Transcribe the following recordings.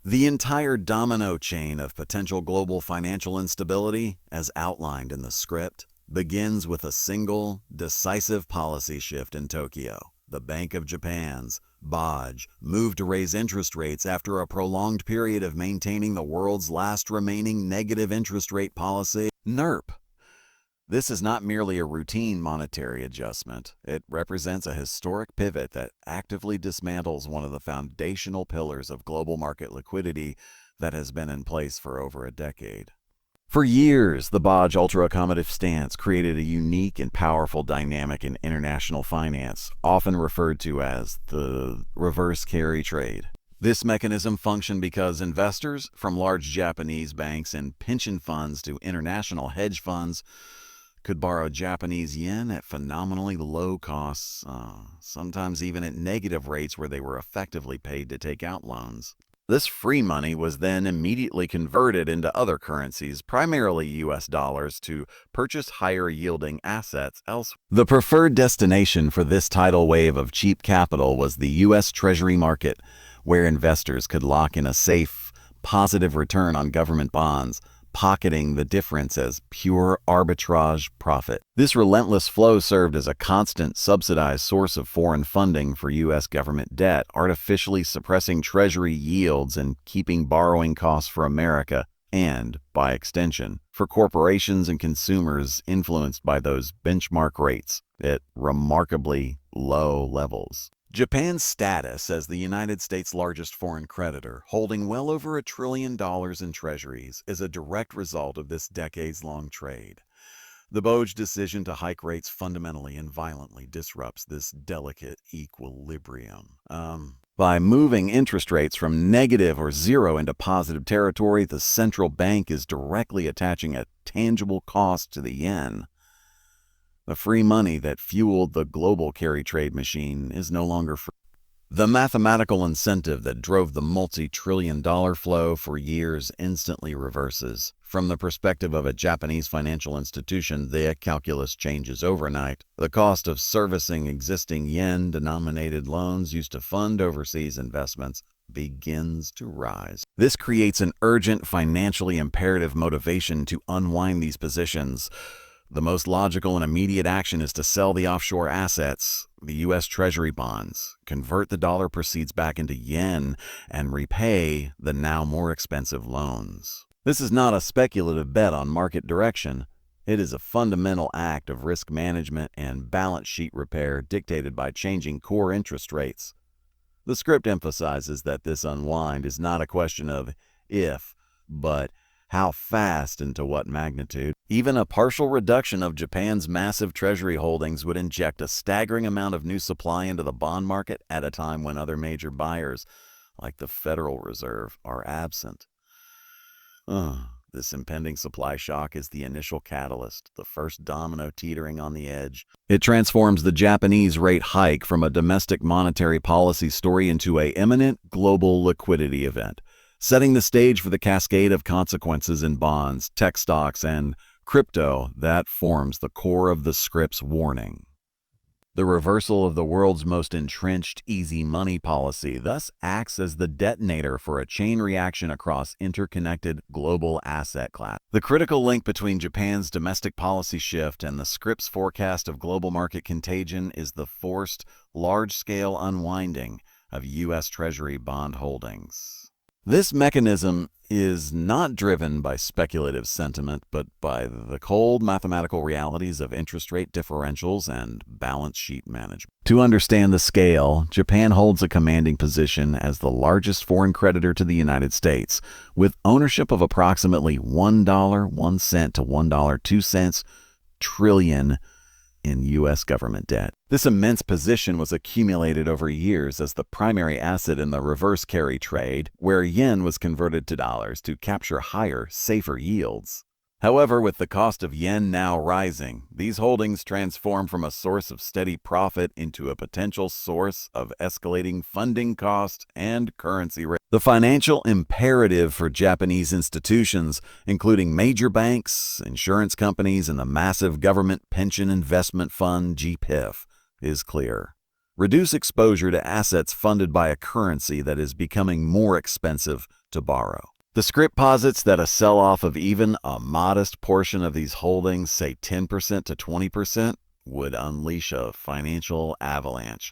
The entire domino chain of potential global financial instability, as outlined in the script, begins with a single, decisive policy shift in Tokyo. The Bank of Japan's BOJ moved to raise interest rates after a prolonged period of maintaining the world's last remaining negative interest rate policy, NERP. This is not merely a routine monetary adjustment. It represents a historic pivot that actively dismantles one of the foundational pillars of global market liquidity that has been in place for over a decade. For years, the BOJ ultra-accommodative stance created a unique and powerful dynamic in international finance, often referred to as the reverse carry trade. This mechanism functioned because investors, from large Japanese banks and pension funds to international hedge funds, could borrow Japanese yen at phenomenally low costs, sometimes even at negative rates where they were effectively paid to take out loans. This free money was then immediately converted into other currencies, primarily US dollars, to purchase higher-yielding assets elsewhere. The preferred destination for this tidal wave of cheap capital was the US Treasury market, where investors could lock in a safe, positive return on government bonds, pocketing the difference as pure arbitrage profit. This relentless flow served as a constant subsidized source of foreign funding for U.S. government debt, artificially suppressing Treasury yields and keeping borrowing costs for America and, by extension, for corporations and consumers influenced by those benchmark rates at remarkably low levels. Japan's status as the United States' largest foreign creditor, holding well over $1 trillion in treasuries, is a direct result of this decades-long trade. The BOJ decision to hike rates fundamentally and violently disrupts this delicate equilibrium. By moving interest rates from negative or zero into positive territory, the central bank is directly attaching a tangible cost to the yen. The free money that fueled the global carry trade machine is no longer free. The mathematical incentive that drove the multi-trillion-dollar flow for years instantly reverses. From the perspective of a Japanese financial institution, the calculus changes overnight. The cost of servicing existing yen-denominated loans used to fund overseas investments begins to rise. This creates an urgent, financially imperative motivation to unwind these positions. The most logical and immediate action is to sell the offshore assets, the U.S. Treasury bonds, convert the dollar proceeds back into yen, and repay the now more expensive loans. This is not a speculative bet on market direction. It is a fundamental act of risk management and balance sheet repair dictated by changing core interest rates. The script emphasizes that this unwind is not a question of if, but how fast and to what magnitude. Even a partial reduction of Japan's massive treasury holdings would inject a staggering amount of new supply into the bond market at a time when other major buyers, like the Federal Reserve, are absent. This impending supply shock is the initial catalyst, the first domino teetering on the edge. It transforms the Japanese rate hike from a domestic monetary policy story into an imminent global liquidity event, setting the stage for the cascade of consequences in bonds, tech stocks, and crypto that forms the core of the script's warning. The reversal of the world's most entrenched easy money policy thus acts as the detonator for a chain reaction across interconnected global asset class. The critical link between Japan's domestic policy shift and the script's forecast of global market contagion is the forced, large-scale unwinding of U.S. Treasury bond holdings. This mechanism is not driven by speculative sentiment, but by the cold mathematical realities of interest rate differentials and balance sheet management. To understand the scale, Japan holds a commanding position as the largest foreign creditor to the United States, with ownership of approximately $1.01 to $1.02 trillion in U.S. government debt. This immense position was accumulated over years as the primary asset in the reverse carry trade, where yen was converted to dollars to capture higher, safer yields. However, with the cost of yen now rising, these holdings transform from a source of steady profit into a potential source of escalating funding cost and currency risk. The financial imperative for Japanese institutions, including major banks, insurance companies, and the massive government pension investment fund GPIF, is clear. Reduce exposure to assets funded by a currency that is becoming more expensive to borrow. The script posits that a sell-off of even a modest portion of these holdings, say 10% to 20%, would unleash a financial avalanche.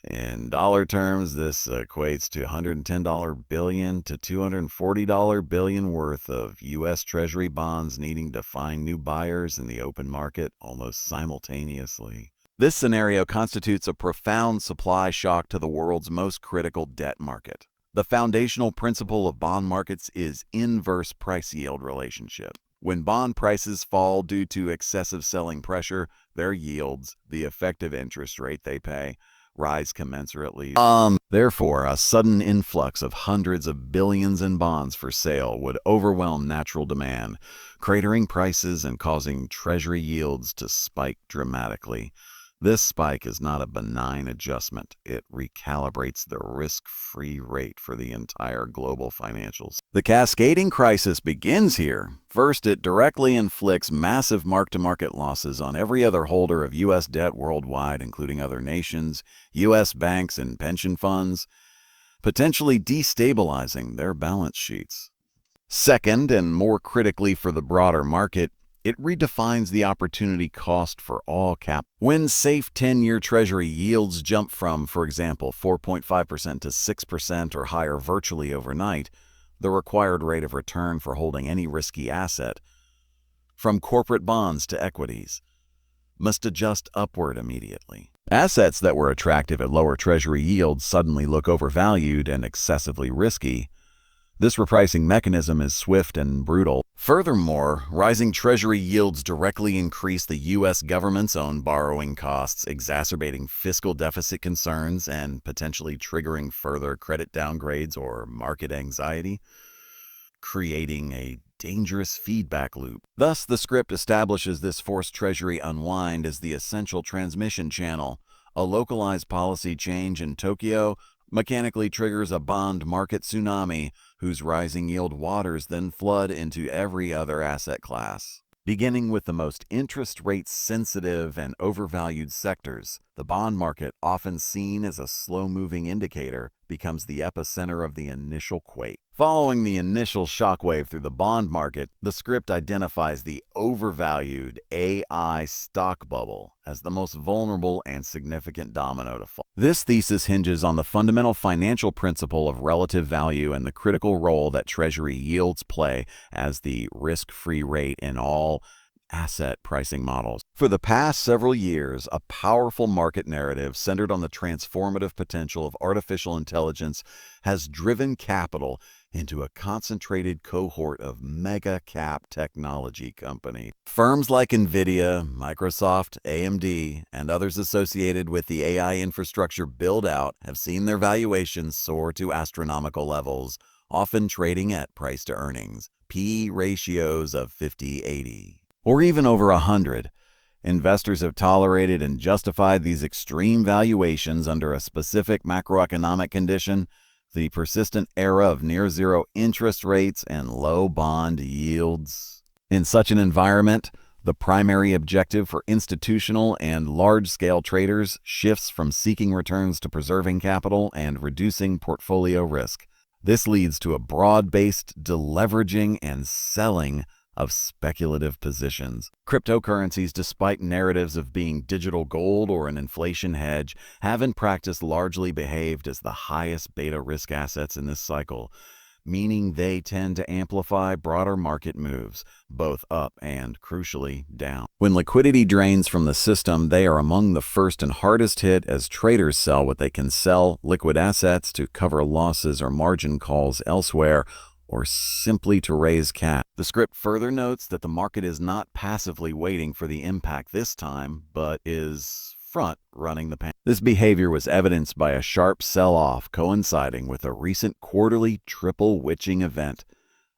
In dollar terms, this equates to $110 billion to $240 billion worth of U.S. Treasury bonds needing to find new buyers in the open market almost simultaneously. This scenario constitutes a profound supply shock to the world's most critical debt market. The foundational principle of bond markets is inverse price-yield relationship. When bond prices fall due to excessive selling pressure, their yields, the effective interest rate they pay, rise commensurately. Therefore, a sudden influx of hundreds of billions in bonds for sale would overwhelm natural demand, cratering prices and causing Treasury yields to spike dramatically. This spike is not a benign adjustment. It recalibrates the risk-free rate for the entire global financials. The cascading crisis begins here. First, it directly inflicts massive mark-to-market losses on every other holder of U.S. debt worldwide, including other nations, U.S. banks, and pension funds, potentially destabilizing their balance sheets. Second, and more critically for the broader market, it redefines the opportunity cost for all cap. When safe 10-year Treasury yields jump from, for example, 4.5% to 6% or higher virtually overnight, the required rate of return for holding any risky asset, from corporate bonds to equities, must adjust upward immediately. Assets that were attractive at lower Treasury yields suddenly look overvalued and excessively risky. This repricing mechanism is swift and brutal. Furthermore, rising Treasury yields directly increase the U.S. government's own borrowing costs, exacerbating fiscal deficit concerns and potentially triggering further credit downgrades or market anxiety, creating a dangerous feedback loop. Thus, the script establishes this forced Treasury unwind as the essential transmission channel. A localized policy change in Tokyo mechanically triggers a bond market tsunami, whose rising yield waters then flood into every other asset class. Beginning with the most interest rate sensitive and overvalued sectors, the bond market, often seen as a slow-moving indicator, becomes the epicenter of the initial quake. Following the initial shockwave through the bond market, the script identifies the overvalued AI stock bubble as the most vulnerable and significant domino to fall. This thesis hinges on the fundamental financial principle of relative value and the critical role that Treasury yields play as the risk-free rate in all asset pricing models. For the past several years, a powerful market narrative centered on the transformative potential of artificial intelligence has driven capital into a concentrated cohort of mega-cap technology companies. Firms like NVIDIA, Microsoft, AMD, and others associated with the AI infrastructure build-out have seen their valuations soar to astronomical levels, often trading at price-to-earnings, P/E ratios of 50-80. Or even over 100. Investors have tolerated and justified these extreme valuations under a specific macroeconomic condition, the persistent era of near-zero interest rates and low bond yields. In such an environment, the primary objective for institutional and large-scale traders shifts from seeking returns to preserving capital and reducing portfolio risk. This leads to a broad-based deleveraging and selling of speculative positions. Cryptocurrencies, despite narratives of being digital gold or an inflation hedge, have in practice largely behaved as the highest beta risk assets in this cycle, meaning they tend to amplify broader market moves, both up and, crucially, down. When liquidity drains from the system, they are among the first and hardest hit as traders sell what they can sell, liquid assets, to cover losses or margin calls elsewhere, or simply to raise cash. The script further notes that the market is not passively waiting for the impact this time, but is front-running the pan. This behavior was evidenced by a sharp sell-off coinciding with a recent quarterly triple witching event,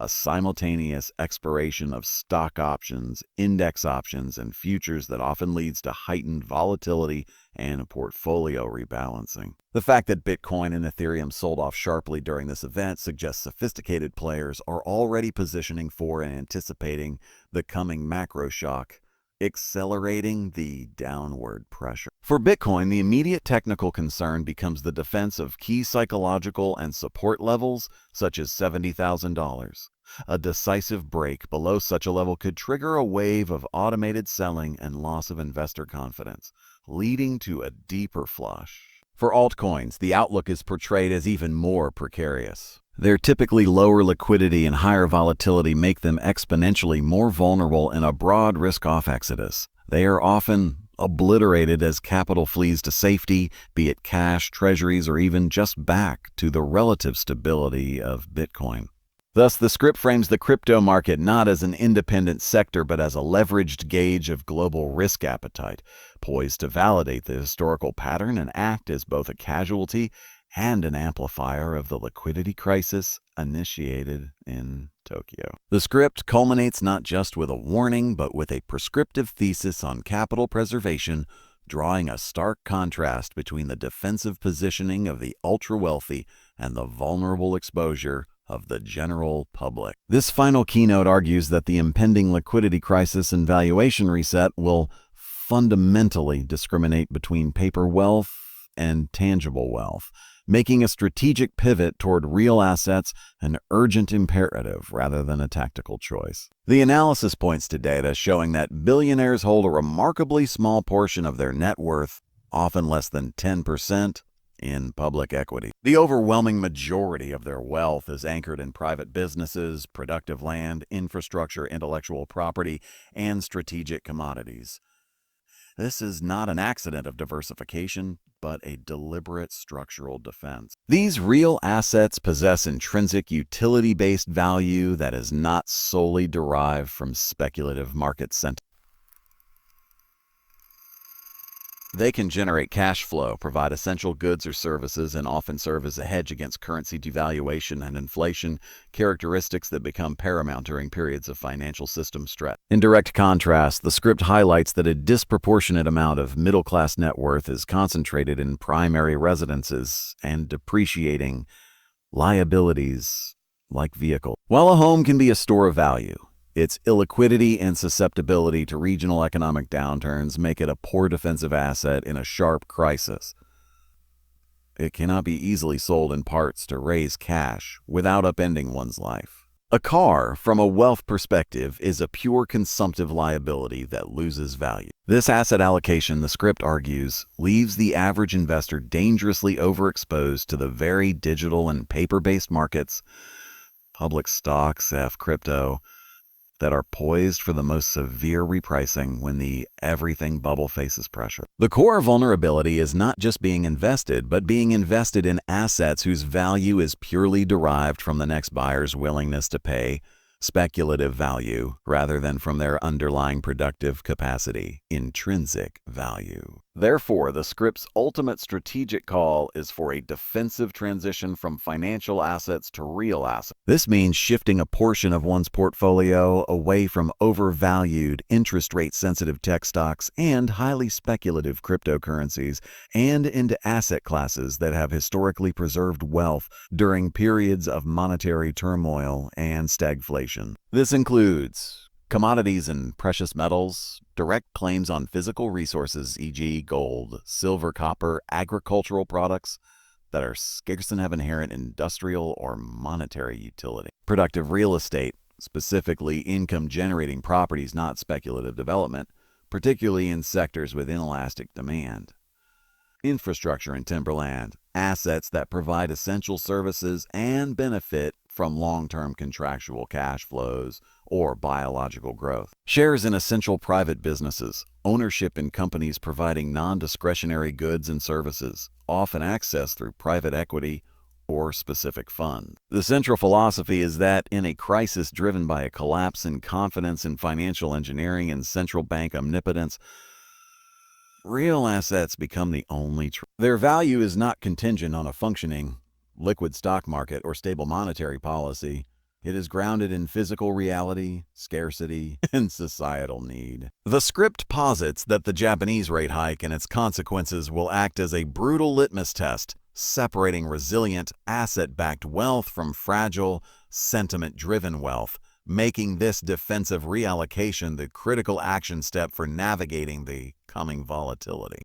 a simultaneous expiration of stock options, index options, and futures that often leads to heightened volatility and portfolio rebalancing. The fact that Bitcoin and Ethereum sold off sharply during this event suggests sophisticated players are already positioning for and anticipating the coming macro shock. accelerating the downward pressure. For Bitcoin, the immediate technical concern becomes the defense of key psychological and support levels, such as $70,000. A decisive break below such a level could trigger a wave of automated selling and loss of investor confidence, leading to a deeper flush. For altcoins, the outlook is portrayed as even more precarious. Their typically lower liquidity and higher volatility make them exponentially more vulnerable in a broad risk-off exodus. They are often obliterated as capital flees to safety, be it cash, treasuries, or even just back to the relative stability of Bitcoin. Thus, the script frames the crypto market not as an independent sector, but as a leveraged gauge of global risk appetite, poised to validate the historical pattern and act as both a casualty and an amplifier of the liquidity crisis initiated in Tokyo. The script culminates not just with a warning, but with a prescriptive thesis on capital preservation, drawing a stark contrast between the defensive positioning of the ultra-wealthy and the vulnerable exposure of the general public. This final keynote argues that the impending liquidity crisis and valuation reset will fundamentally discriminate between paper wealth and tangible wealth, making a strategic pivot toward real assets an urgent imperative rather than a tactical choice. The analysis points to data showing that billionaires hold a remarkably small portion of their net worth, often less than 10%, in public equity. The overwhelming majority of their wealth is anchored in private businesses, productive land, infrastructure, intellectual property, and strategic commodities. This is not an accident of diversification, but a deliberate structural defense. These real assets possess intrinsic utility-based value that is not solely derived from speculative market sentiment. They can generate cash flow, provide essential goods or services, and often serve as a hedge against currency devaluation and inflation, characteristics that become paramount during periods of financial system stress. In direct contrast, the script highlights that a disproportionate amount of middle-class net worth is concentrated in primary residences and depreciating liabilities like vehicles. While a home can be a store of value, its illiquidity and susceptibility to regional economic downturns make it a poor defensive asset in a sharp crisis. It cannot be easily sold in parts to raise cash without upending one's life. A car, from a wealth perspective, is a pure consumptive liability that loses value. This asset allocation, the script argues, leaves the average investor dangerously overexposed to the very digital and paper-based markets, public stocks, crypto, that are poised for the most severe repricing when the everything bubble faces pressure. The core vulnerability is not just being invested, but being invested in assets whose value is purely derived from the next buyer's willingness to pay, speculative value, rather than from their underlying productive capacity, intrinsic value. Therefore, the script's ultimate strategic call is for a defensive transition from financial assets to real assets. This means shifting a portion of one's portfolio away from overvalued, interest rate-sensitive tech stocks and highly speculative cryptocurrencies and into asset classes that have historically preserved wealth during periods of monetary turmoil and stagflation. This includes commodities and precious metals, direct claims on physical resources, e.g. gold, silver, copper, agricultural products that are scarce and have inherent industrial or monetary utility. Productive real estate, specifically income-generating properties, not speculative development, particularly in sectors with inelastic demand. Infrastructure and timberland, assets that provide essential services and benefit from long-term contractual cash flows or biological growth. Shares in essential private businesses, ownership in companies providing non-discretionary goods and services, often accessed through private equity or specific funds. The central philosophy is that in a crisis driven by a collapse in confidence in financial engineering and central bank omnipotence, real assets become the only truth. Their value is not contingent on a functioning, liquid stock market or stable monetary policy. It is grounded in physical reality, scarcity, and societal need. The script posits that the Japanese rate hike and its consequences will act as a brutal litmus test, separating resilient, asset-backed wealth from fragile, sentiment-driven wealth, making this defensive reallocation the critical action step for navigating the coming volatility.